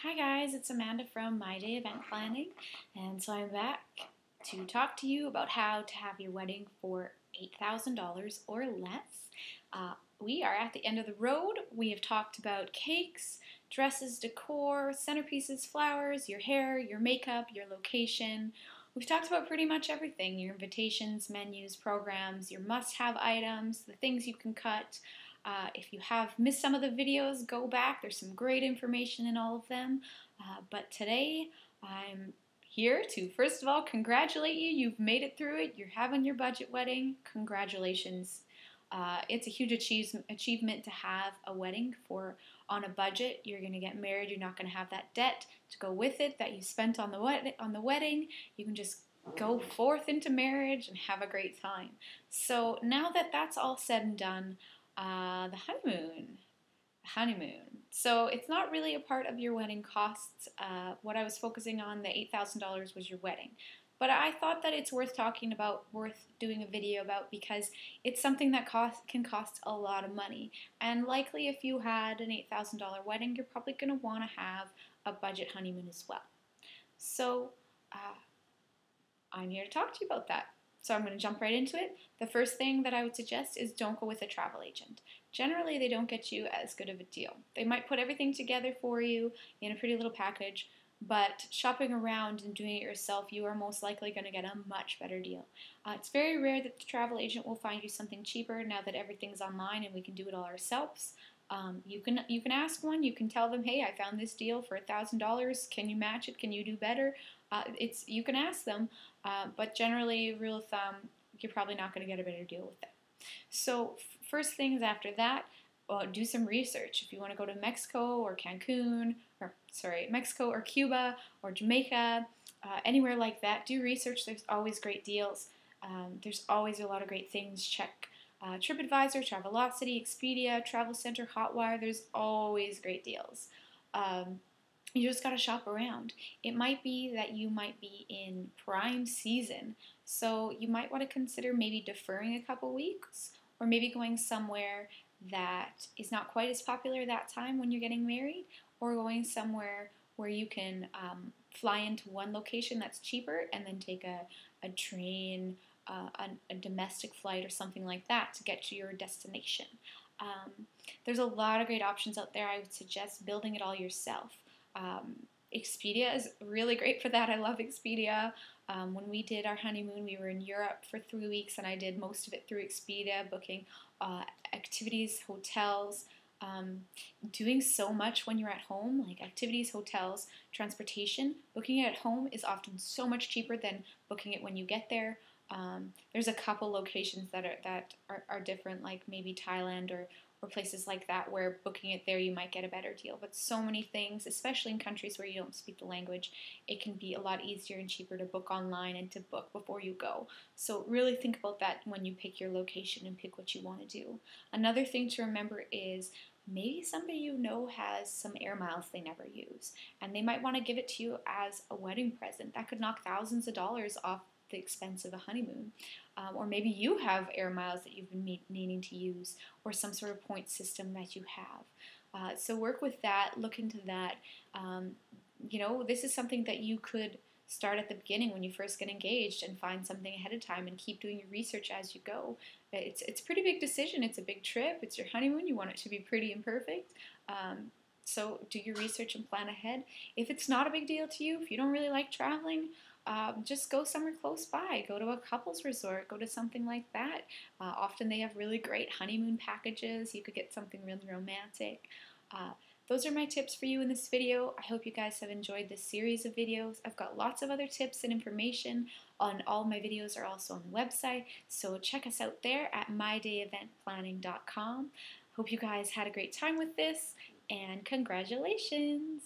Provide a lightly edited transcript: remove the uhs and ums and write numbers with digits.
Hi guys, it's Amanda from My Day Event Planning, and so I'm back to talk to you about how to have your wedding for $8,000 or less. We are at the end of the road. We have talked about cakes, dresses, decor, centerpieces, flowers, your hair, your makeup, your location. We've talked about pretty much everything, your invitations, menus, programs, your must-have items, the things you can cut. If you have missed some of the videos, go back. There's some great information in all of them. But today, I'm here to, first of all, congratulate you. You've made it through it. You're having your budget wedding. Congratulations. It's a huge achievement to have a wedding on a budget. You're going to get married. You're not going to have that debt to go with it that you spent on the wedding. You can just go forth into marriage and have a great time. So now that that's all said and done, the honeymoon. So it's not really a part of your wedding costs. What I was focusing on, the $8,000 was your wedding. But I thought that it's worth talking about, worth doing a video about, because it's something that can cost a lot of money. And likely if you had an $8,000 wedding, you're probably going to want to have a budget honeymoon as well. So I'm here to talk to you about that. So I'm going to jump right into it. The first thing that I would suggest is don't go with a travel agent. Generally, they don't get you as good of a deal. They might put everything together for you in a pretty little package, but shopping around and doing it yourself, you are most likely going to get a much better deal. It's very rare that the travel agent will find you something cheaper now that everything's online and we can do it all ourselves. You can ask one. You can tell them, hey, I found this deal for $1,000. Can you match it? Can you do better? You can ask them, but generally, rule of thumb, you're probably not going to get a better deal with them. So first things after that, do some research. If you want to go to Mexico or Cancun, Mexico or Cuba or Jamaica, anywhere like that, do research. There's always great deals. There's always a lot of great things. Check TripAdvisor, Travelocity, Expedia, Travel Center, Hotwire. There's always great deals. You just got to shop around. It might be that you might be in prime season, so you might want to consider maybe deferring a couple weeks, or maybe going somewhere that is not quite as popular that time when you're getting married, or going somewhere where you can fly into one location that's cheaper and then take a train, a domestic flight or something like that to get to your destination. There's a lot of great options out there. I would suggest building it all yourself. Expedia is really great for that. I love Expedia. When we did our honeymoon, we were in Europe for 3 weeks, and I did most of it through Expedia, booking activities, hotels, doing so much when you're at home, like activities, hotels, transportation. Booking it at home is often so much cheaper than booking it when you get there. There's a couple locations that are different, like maybe Thailand or places like that, where booking it there you might get a better deal. But so many things, especially in countries where you don't speak the language, it can be a lot easier and cheaper to book online and to book before you go. So really think about that when you pick your location and pick what you want to do. Another thing to remember is maybe somebody you know has some air miles they never use, and they might want to give it to you as a wedding present. That could knock thousands of dollars off the expense of a honeymoon. Or maybe you have air miles that you've been needing to use, or some sort of point system that you have. So work with that, look into that. This is something that you could start at the beginning when you first get engaged and find something ahead of time and keep doing your research as you go. It's a pretty big decision. It's a big trip. It's your honeymoon. You want it to be pretty and perfect. So do your research and plan ahead. If it's not a big deal to you, if you don't really like traveling, just go somewhere close by. Go to a couples resort. Go to something like that. Often they have really great honeymoon packages. You could get something really romantic. Those are my tips for you in this video. I hope you guys have enjoyed this series of videos. I've got lots of other tips and information on all my videos are also on the website. So check us out there at mydayeventplanning.com. Hope you guys had a great time with this, and congratulations!